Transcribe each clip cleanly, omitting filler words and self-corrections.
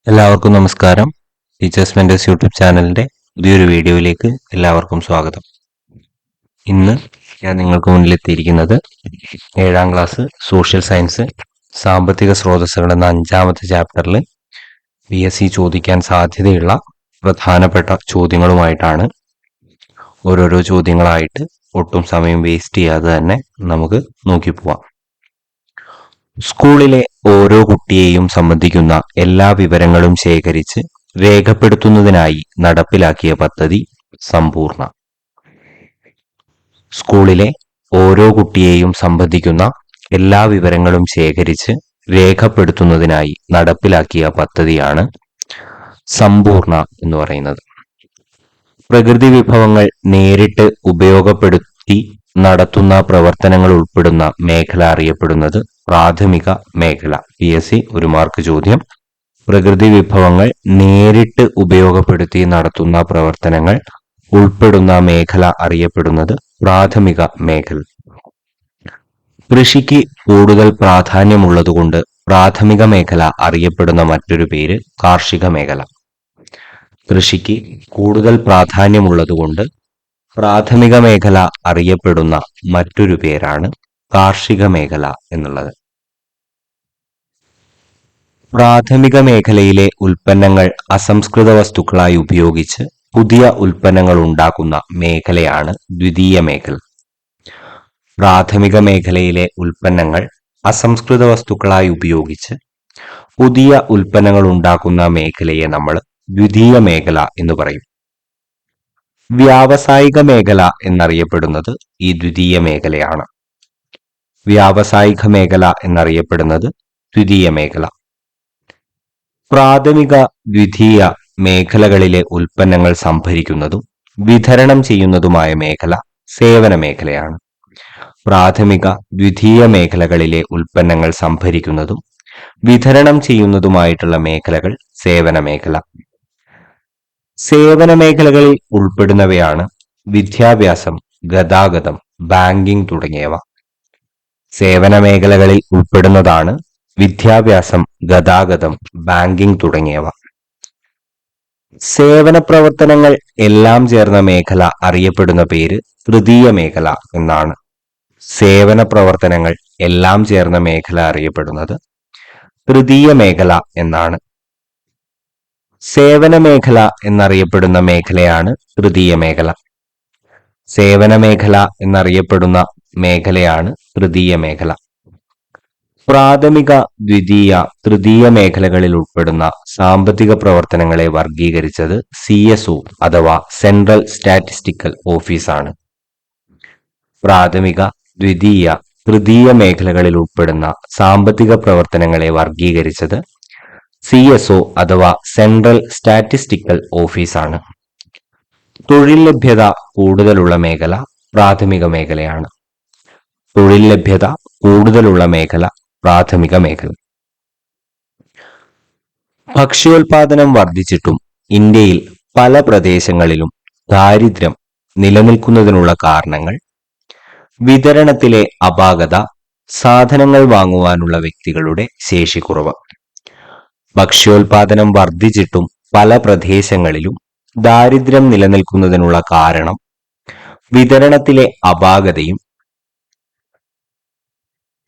എല്ലാവർക്കും നമസ്കാരം. Teachers mentors YouTube ചാനലിന്റെ പുതിയൊരു വീഡിയോയിലേക്ക് എല്ലാവർക്കും സ്വാഗതം. ഇന്ന് ഞാൻ നിങ്ങൾക്ക് മുന്നിലെത്തിയിരിക്കുന്നത് 7ാം ക്ലാസ് സോഷ്യൽ സയൻസ് സാമ്പത്തിക സ്രോതസ്സുകൾ എന്ന 5ാമത്തെ ചാപ്റ്ററിൽ PSC ചോദിക്കാൻ സാധ്യതയുള്ള പ്രധാനപ്പെട്ട ചോദ്യങ്ങളുമായിട്ടാണ്. ഓരോരോ ചോദ്യങ്ങളായിട്ട് ഒട്ടും സമയം വേസ്റ്റ് ചെയ്യാതെ തന്നെ നമുക്ക് നോക്കിപ്പോവാം. സ്കൂളിലെ ഓരോ കുട്ടിയെയും സംബന്ധിക്കുന്ന എല്ലാ വിവരങ്ങളും ശേഖരിച്ച് രേഖപ്പെടുത്തുന്നതിനായി നടപ്പിലാക്കിയ പദ്ധതി സമ്പൂർണ്ണ. സ്കൂളിലെ ഓരോ കുട്ടിയെയും സംബന്ധിക്കുന്ന എല്ലാ വിവരങ്ങളും ശേഖരിച്ച് രേഖപ്പെടുത്തുന്നതിനായി നടപ്പിലാക്കിയ പദ്ധതിയാണ് സമ്പൂർണ്ണ എന്ന് പറയുന്നത്. പ്രകൃതി വിഭവങ്ങൾ നേരിട്ട് ഉപയോഗപ്പെടുത്തി നടത്തുന്ന പ്രവർത്തനങ്ങൾ ഉൾപ്പെടുന്ന മേഖല അറിയപ്പെടുന്നത് പ്രാഥമിക മേഖല. PSC 1 മാർക്ക് ചോദ്യം. പ്രകൃതി വിഭവങ്ങൾ നേരിട്ട് ഉപയോഗപ്പെടുത്തി നടത്തുന്ന പ്രവർത്തനങ്ങൾ ഉൾപ്പെടുന്ന മേഖല അറിയപ്പെടുന്നത് പ്രാഥമിക മേഖല. കൃഷിക്ക് കൂടുതൽ പ്രാധാന്യമുള്ളതുകൊണ്ട് പ്രാഥമിക മേഖല അറിയപ്പെടുന്ന മറ്റൊരു പേര് കാർഷിക മേഖല. കൃഷിക്ക് കൂടുതൽ പ്രാധാന്യമുള്ളതുകൊണ്ട് പ്രാഥമിക മേഖല അറിയപ്പെടുന്ന മറ്റൊരു പേരാണ് കാർഷിക മേഖല എന്നുള്ളത്. പ്രാഥമിക മേഖലയിലെ ഉൽപ്പന്നങ്ങൾ അസംസ്കൃത വസ്തുക്കളായി ഉപയോഗിച്ച് പുതിയ ഉൽപ്പന്നങ്ങൾ ഉണ്ടാക്കുന്ന മേഖലയാണ് ദ്വിതീയ മേഖല. പ്രാഥമിക മേഖലയിലെ ഉൽപ്പന്നങ്ങൾ അസംസ്കൃത വസ്തുക്കളായി ഉപയോഗിച്ച് പുതിയ ഉൽപ്പന്നങ്ങൾ ഉണ്ടാക്കുന്ന മേഖലയെ നമ്മൾ ദ്വിതീയ മേഖല എന്ന് പറയും. വ്യാവസായിക മേഖല എന്നറിയപ്പെടുന്നത് ഈ ദ്വിതീയ മേഖലയാണ്. വ്യാവസായിക മേഖല എന്നറിയപ്പെടുന്നത് ദ്വിതീയ മേഖല. പ്രാഥമിക ദ്വിതീയ മേഖലകളിലെ ഉൽപ്പന്നങ്ങൾ സംഭരിക്കുന്നതും വിതരണം ചെയ്യുന്നതുമായ മേഖല സേവന മേഖലയാണ്. പ്രാഥമിക ദ്വിതീയ മേഖലകളിലെ ഉൽപ്പന്നങ്ങൾ സംഭരിക്കുന്നതും വിതരണം ചെയ്യുന്നതുമായിട്ടുള്ള മേഖലകൾ സേവന മേഖല. സേവന മേഖലകളിൽ ഉൾപ്പെടുന്നവയാണ് വിദ്യാഭ്യാസം, ഗതാഗതം, ബാങ്കിംഗ് തുടങ്ങിയവ. സേവന മേഖലകളിൽ ഉൾപ്പെടുന്നതാണ് വിദ്യാഭ്യാസം, ഗതാഗതം, ബാങ്കിംഗ് തുടങ്ങിയവ. സേവന പ്രവർത്തനങ്ങൾ എല്ലാം ചേർന്ന മേഖല അറിയപ്പെടുന്ന പേര് തൃതീയ മേഖല എന്നാണ്. സേവന പ്രവർത്തനങ്ങൾ എല്ലാം ചേർന്ന മേഖല അറിയപ്പെടുന്നത് തൃതീയ മേഖല എന്നാണ്. സേവന മേഖല എന്നറിയപ്പെടുന്ന മേഖലയാണ് തൃതീയ മേഖല. സേവന മേഖല എന്നറിയപ്പെടുന്ന മേഖലയാണ് തൃതീയ മേഖല. പ്രാഥമിക, ദ്വിതീയ, തൃതീയ മേഖലകളിൽ ഉൾപ്പെടുന്ന സാമ്പത്തിക പ്രവർത്തനങ്ങളെ വർഗീകരിച്ചത് CSO അഥവാ സെൻട്രൽ സ്റ്റാറ്റിസ്റ്റിക്കൽ ഓഫീസാണ്. പ്രാഥമിക, ദ്വിതീയ, തൃതീയ മേഖലകളിൽ ഉൾപ്പെടുന്ന സാമ്പത്തിക പ്രവർത്തനങ്ങളെ വർഗീകരിച്ചത് CSO അഥവാ സെൻട്രൽ സ്റ്റാറ്റിസ്റ്റിക്കൽ ഓഫീസാണ്. തൊഴിൽ ലഭ്യത കൂടുതലുള്ള മേഖല പ്രാഥമിക മേഖലയാണ്. തൊഴിൽ ലഭ്യത കൂടുതലുള്ള മേഖല പ്രാഥമിക മേഖല. ഭക്ഷ്യോൽപാദനം വർദ്ധിച്ചിട്ടും ഇന്ത്യയിൽ പല പ്രദേശങ്ങളിലും ദാരിദ്ര്യം നിലനിൽക്കുന്നതിനുള്ള കാരണങ്ങൾ വിതരണത്തിലെ അപാകത, സാധനങ്ങൾ വാങ്ങുവാനുള്ള വ്യക്തികളുടെ ശേഷിക്കുറവ്. ഭക്ഷ്യോൽപാദനം വർദ്ധിച്ചിട്ടും പല പ്രദേശങ്ങളിലും ദാരിദ്ര്യം നിലനിൽക്കുന്നതിനുള്ള കാരണം വിതരണത്തിലെ അപാകതയും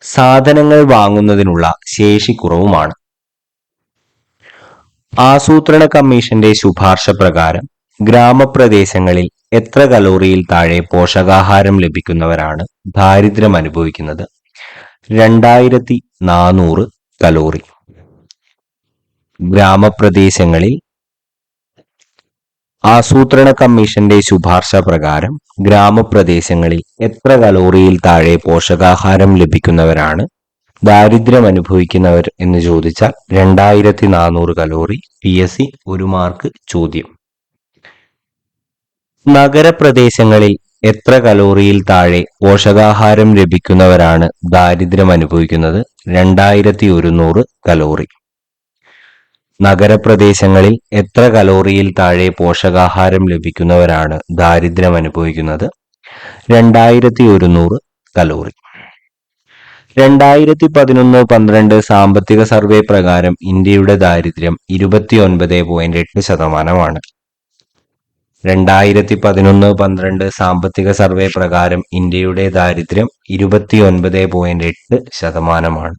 സാധനങ്ങൾ വാങ്ങുന്നതിനുള്ള ശേഷിക്കുറവുമാണ്. ആസൂത്രണ കമ്മീഷന്റെ ശുപാർശ പ്രകാരം ഗ്രാമപ്രദേശങ്ങളിൽ എത്ര കലോറിയിൽ താഴെ പോഷകാഹാരം ലഭിക്കുന്നവരാണ് ദാരിദ്ര്യം അനുഭവിക്കുന്നത്? 2400 കലോറി. ഗ്രാമപ്രദേശങ്ങളിൽ ആസൂത്രണ കമ്മീഷന്റെ ശുപാർശ പ്രകാരം ഗ്രാമപ്രദേശങ്ങളിൽ എത്ര കലോറിയിൽ താഴെ പോഷകാഹാരം ലഭിക്കുന്നവരാണ് ദാരിദ്ര്യം അനുഭവിക്കുന്നവർ എന്ന് ചോദിച്ചാൽ 2400 കലോറി. PSC 1 മാർക്ക് ചോദ്യം. നഗരപ്രദേശങ്ങളിൽ എത്ര കലോറിയിൽ താഴെ പോഷകാഹാരം ലഭിക്കുന്നവരാണ് ദാരിദ്ര്യം അനുഭവിക്കുന്നത്? 2100 കലോറി. നഗരപ്രദേശങ്ങളിൽ എത്ര കലോറിയിൽ താഴെ പോഷകാഹാരം ലഭിക്കുന്നവരാണ് ദാരിദ്ര്യം അനുഭവിക്കുന്നത്? 2100 കലോറി. 2011-12 സാമ്പത്തിക സർവേ പ്രകാരം ഇന്ത്യയുടെ ദാരിദ്ര്യം 29.8%. 2011-12 സാമ്പത്തിക സർവേ പ്രകാരം ഇന്ത്യയുടെ ദാരിദ്ര്യം 29.8%.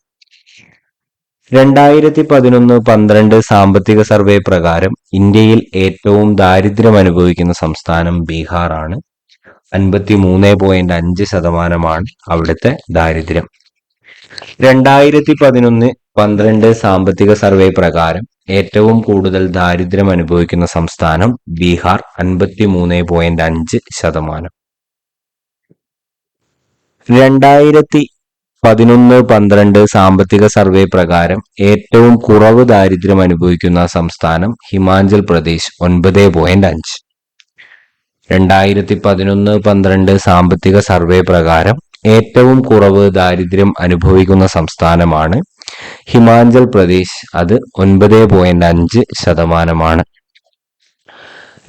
2011-12 സാമ്പത്തിക സർവേ പ്രകാരം ഇന്ത്യയിൽ ഏറ്റവും ദാരിദ്ര്യം അനുഭവിക്കുന്ന സംസ്ഥാനം ബീഹാർ ആണ്. 53.5% അവിടുത്തെ ദാരിദ്ര്യം. 2011-12 സാമ്പത്തിക സർവേ പ്രകാരം ഏറ്റവും കൂടുതൽ ദാരിദ്ര്യം അനുഭവിക്കുന്ന സംസ്ഥാനം ബീഹാർ, 53.5%. 2011-12 സാമ്പത്തിക സർവേ പ്രകാരം ഏറ്റവും കുറവ് ദാരിദ്ര്യം അനുഭവിക്കുന്ന സംസ്ഥാനം ഹിമാചൽ പ്രദേശ്, 9.5. 2011-12 സാമ്പത്തിക സർവേ പ്രകാരം ഏറ്റവും കുറവ് ദാരിദ്ര്യം അനുഭവിക്കുന്ന സംസ്ഥാനമാണ് ഹിമാചൽ പ്രദേശ്, അത് 9.5%.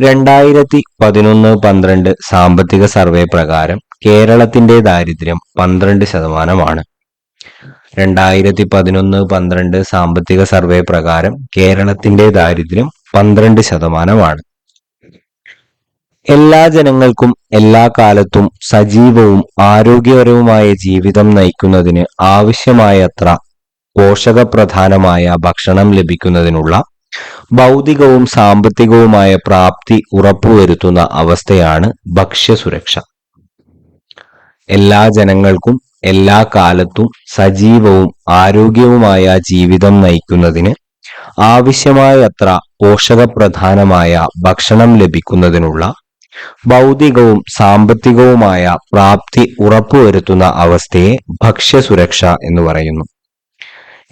2011-12 സാമ്പത്തിക സർവേ പ്രകാരം കേരളത്തിന്റെ ദാരിദ്ര്യം 12%. 2011-12 സാമ്പത്തിക സർവേ പ്രകാരം കേരളത്തിന്റെ ദാരിദ്ര്യം 12%. എല്ലാ ജനങ്ങൾക്കും എല്ലാ കാലത്തും സജീവവും ആരോഗ്യകരവുമായ ജീവിതം നയിക്കുന്നതിന് ആവശ്യമായത്ര പോഷകപ്രധാനമായ ഭക്ഷണം ലഭിക്കുന്നതിനുള്ള ഭൗതികവും സാമ്പത്തികവുമായ പ്രാപ്തി ഉറപ്പുവരുത്തുന്ന അവസ്ഥയാണ് ഭക്ഷ്യസുരക്ഷ. എല്ലാ ജനങ്ങൾക്കും എല്ലാ കാലത്തും സജീവവും ആരോഗ്യവുമായ ജീവിതം നയിക്കുന്നതിന് ആവശ്യമായത്ര പോഷകപ്രധാനമായ ഭക്ഷണം ലഭിക്കുന്നതിനുള്ള ഭൗതികവും സാമ്പത്തികവുമായ പ്രാപ്തി ഉറപ്പുവരുത്തുന്ന അവസ്ഥയെ ഭക്ഷ്യസുരക്ഷ എന്ന് പറയുന്നു.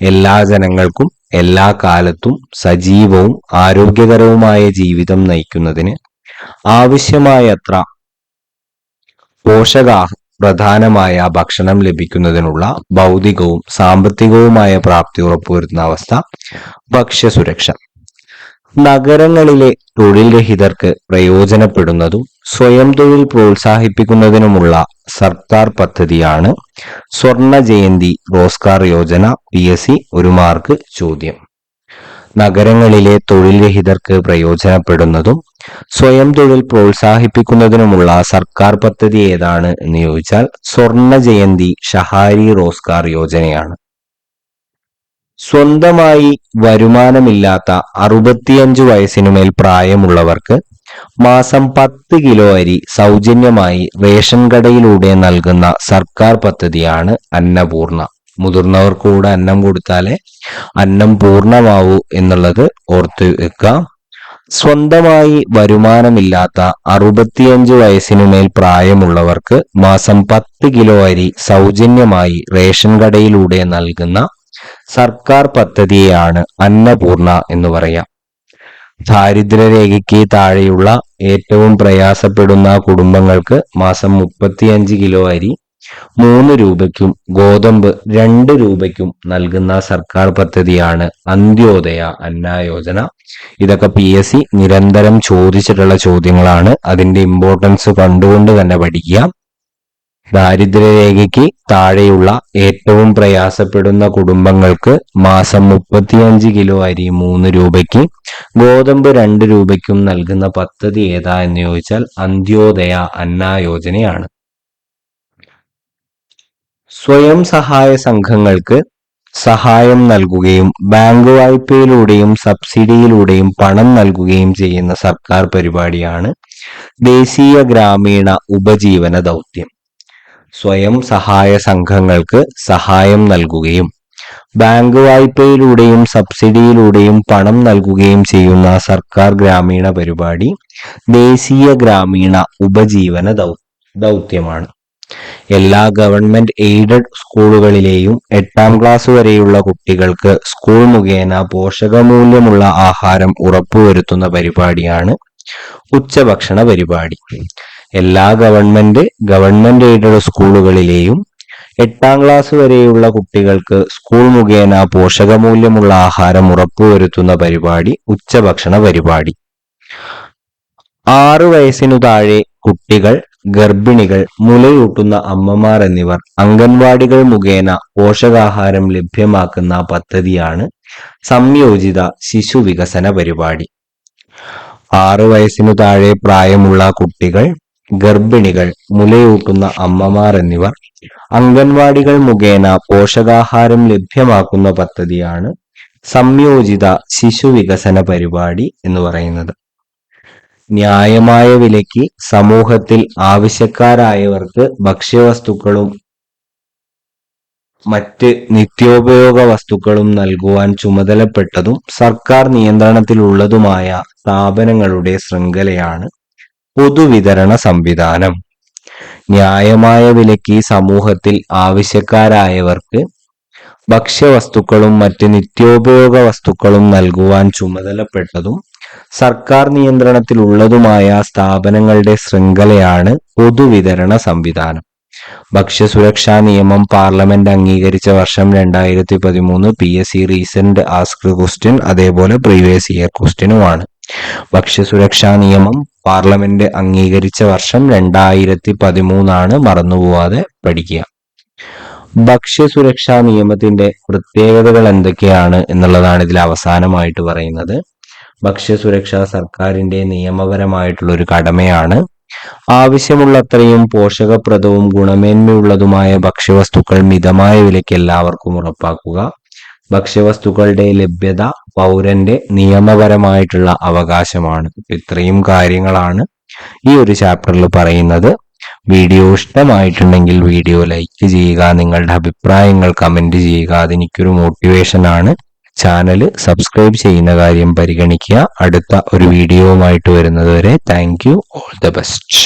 എല്ലാ ജനങ്ങൾക്കും എല്ലാ കാലത്തും സജീവവും ആരോഗ്യകരവുമായ ജീവിതം നയിക്കുന്നതിന് ആവശ്യമായത്ര പ്രധാനമായ ഭക്ഷണം ലഭിക്കുന്നതിനുള്ള ഭൗതികവും സാമ്പത്തികവുമായ പ്രാപ്തി ഉറപ്പുവരുത്തുന്ന അവസ്ഥ ഭക്ഷ്യസുരക്ഷ. നഗരങ്ങളിലെ തൊഴിൽ രഹിതർക്ക് പ്രയോജനപ്പെടുന്നതും സ്വയം തൊഴിൽ പ്രോത്സാഹിപ്പിക്കുന്നതിനുമുള്ള സർക്കാർ പദ്ധതിയാണ് സ്വർണ ജയന്തി റോസ്ഗാർ യോജന. PSC 1 മാർക്ക് ചോദ്യം. നഗരങ്ങളിലെ തൊഴിൽ രഹിതർക്ക് പ്രയോജനപ്പെടുന്നതും സ്വയം തൊഴിൽ പ്രോത്സാഹിപ്പിക്കുന്നതിനുമുള്ള സർക്കാർ പദ്ധതി ഏതാണ് എന്ന് ചോദിച്ചാൽ സ്വർണ ജയന്തി ഷഹാരി റോസ്ഗാർ യോജനയാണ്. സ്വന്തമായി വരുമാനമില്ലാത്ത 65 വയസ്സിനുമേൽ പ്രായമുള്ളവർക്ക് മാസം 10 കിലോ അരി സൗജന്യമായി റേഷൻ കടയിലൂടെ നൽകുന്ന സർക്കാർ പദ്ധതിയാണ് അന്നപൂർണ. മുതിർന്നവർക്ക് കൂടെ അന്നം കൊടുത്താലേ അന്നം പൂർണ്ണമാവൂ എന്നുള്ളത് ഓർത്തു വെക്കുക. സ്വന്തമായി വരുമാനമില്ലാത്ത 65 വയസ്സിനുമേൽ പ്രായമുള്ളവർക്ക് മാസം 10 കിലോ അരി സൗജന്യമായി റേഷൻ കടയിലൂടെ നൽകുന്ന സർക്കാർ പദ്ധതിയെയാണ് അന്നപൂർണ എന്ന് പറയാം. ദാരിദ്ര്യരേഖയ്ക്ക് താഴെയുള്ള ഏറ്റവും പ്രയാസപ്പെടുന്ന കുടുംബങ്ങൾക്ക് മാസം 35 കിലോ അരി 3 രൂപയ്ക്കും ഗോതമ്പ് 2 രൂപയ്ക്കും നൽകുന്ന സർക്കാർ പദ്ധതിയാണ് അന്ത്യോദയ അന്ന യോജന. ഇതൊക്കെ PSC നിരന്തരം ചോദിച്ചിട്ടുള്ള ചോദ്യങ്ങളാണ്. അതിന്റെ ഇമ്പോർട്ടൻസ് കണ്ടുകൊണ്ട് തന്നെ പഠിക്കുക. ദാരിദ്ര്യരേഖയ്ക്ക് താഴെയുള്ള ഏറ്റവും പ്രയാസപ്പെടുന്ന കുടുംബങ്ങൾക്ക് മാസം 35 കിലോ അരി 3 രൂപയ്ക്ക് ഗോതമ്പ് 2 രൂപയ്ക്കും നൽകുന്ന പദ്ധതി ഏതാ എന്ന് ചോദിച്ചാൽ അന്ത്യോദയ അന്ന യോജനയാണ്. സ്വയം സഹായ സംഘങ്ങൾക്ക് സഹായം നൽകുകയും ബാങ്ക് വായ്പയിലൂടെയും സബ്സിഡിയിലൂടെയും പണം നൽകുകയും ചെയ്യുന്ന സർക്കാർ പരിപാടിയാണ് ദേശീയ ഗ്രാമീണ ഉപജീവന ദൗത്യം. സ്വയം സഹായ സംഘങ്ങൾക്ക് സഹായം നൽകുകയും ബാങ്ക് വായ്പയിലൂടെയും സബ്സിഡിയിലൂടെയും പണം നൽകുകയും ചെയ്യുന്ന സർക്കാർ ഗ്രാമീണ പരിപാടി ദേശീയ ഗ്രാമീണ ഉപജീവന ദൗത്യമാണ്. എല്ലാ ഗവൺമെന്റ് എയ്ഡഡ് സ്കൂളുകളിലെയും 8ാം ക്ലാസ് വരെയുള്ള കുട്ടികൾക്ക് സ്കൂൾ മുഖേന പോഷകമൂല്യമുള്ള ആഹാരം ഉറപ്പുവരുത്തുന്ന പരിപാടിയാണ് ഉച്ചഭക്ഷണ പരിപാടി. എല്ലാ ഗവൺമെന്റ് എയ്ഡഡ് സ്കൂളുകളിലെയും 8ാം ക്ലാസ് വരെയുള്ള കുട്ടികൾക്ക് സ്കൂൾ മുഖേന പോഷകമൂല്യമുള്ള ആഹാരം ഉറപ്പുവരുത്തുന്ന പരിപാടി ഉച്ചഭക്ഷണ പരിപാടി. 6 വയസ്സിനു താഴെ കുട്ടികൾ ഗർഭിണികൾ, മുലയൂട്ടുന്ന അമ്മമാർ എന്നിവർ അംഗൻവാടികൾ മുഖേന പോഷകാഹാരം ലഭ്യമാക്കുന്ന പദ്ധതിയാണ് സംയോജിത ശിശു വികസന പരിപാടി. 6 വയസ്സിനു താഴെ പ്രായമുള്ള കുട്ടികൾ, ഗർഭിണികൾ, മുലയൂട്ടുന്ന അമ്മമാർ എന്നിവർ അംഗൻവാടികൾ മുഖേന പോഷകാഹാരം ലഭ്യമാക്കുന്ന പദ്ധതിയാണ് സംയോജിത ശിശു വികസന പരിപാടി എന്ന് പറയുന്നത്. ന്യായമായ വിലയ്ക്ക് സമൂഹത്തിൽ ആവശ്യക്കാരായവർക്ക് ഭക്ഷ്യവസ്തുക്കളും മറ്റ് നിത്യോപയോഗ വസ്തുക്കളും നൽകുവാൻ ചുമതലപ്പെട്ടതും സർക്കാർ നിയന്ത്രണത്തിലുള്ളതുമായ സ്ഥാപനങ്ങളുടെ ശൃംഖലയാണ് പൊതുവിതരണ സംവിധാനം. ന്യായമായ വിലയ്ക്ക് സമൂഹത്തിൽ ആവശ്യക്കാരായവർക്ക് ഭക്ഷ്യവസ്തുക്കളും മറ്റ് നിത്യോപയോഗ വസ്തുക്കളും നൽകുവാൻ ചുമതലപ്പെട്ടതും സർക്കാർ നിയന്ത്രണത്തിലുള്ളതുമായ സ്ഥാപനങ്ങളുടെ ശൃംഖലയാണ് പൊതുവിതരണ സംവിധാനം. ഭക്ഷ്യസുരക്ഷാ നിയമം പാർലമെന്റ് അംഗീകരിച്ച വർഷം 2013. PSC റീസെന്റ് ആസ്ക്ഡ് ക്വസ്റ്റ്യൻ, അതേപോലെ പ്രീവിയസ് ഇയർ ക്വസ്റ്റ്യനുമാണ്. ഭക്ഷ്യസുരക്ഷാ നിയമം പാർലമെന്റ് അംഗീകരിച്ച വർഷം 2013 മറന്നുപോവാതെ പഠിക്കുക. ഭക്ഷ്യസുരക്ഷാ നിയമത്തിന്റെ പ്രത്യേകതകൾ എന്തൊക്കെയാണ് എന്നുള്ളതാണ് ഇതിൽ അവസാനമായിട്ട് പറയുന്നത്. ഭക്ഷ്യസുരക്ഷ സർക്കാരിന്റെ നിയമപരമായിട്ടുള്ള ഒരു കടമയാണ്. ആവശ്യമുള്ളത്രയും പോഷകപ്രദവും ഗുണമേന്മയുള്ളതുമായ ഭക്ഷ്യവസ്തുക്കൾ മിതമായ വിലയ്ക്ക് എല്ലാവർക്കും ഉറപ്പാക്കുക. ഭക്ഷ്യവസ്തുക്കളുടെ ലഭ്യത പൗരന്റെ നിയമപരമായിട്ടുള്ള അവകാശമാണ്. ഇത്രയും കാര്യങ്ങളാണ് ഈ ഒരു ചാപ്റ്ററിൽ പറയുന്നത്. വീഡിയോ ഇഷ്ടമായിട്ടുണ്ടെങ്കിൽ വീഡിയോ ലൈക്ക് ചെയ്യുക, നിങ്ങളുടെ അഭിപ്രായങ്ങൾ കമന്റ് ചെയ്യുക, അതെനിക്കൊരു മോട്ടിവേഷൻ ആണ്. ചാനൽ സബ്സ്ക്രൈബ് ചെയ്യുന്ന കാര്യം പരിഗണിക്കുക. അടുത്ത ഒരു വീഡിയോവുമായിട്ട് വരുന്നത് വരെ thank you. All the best.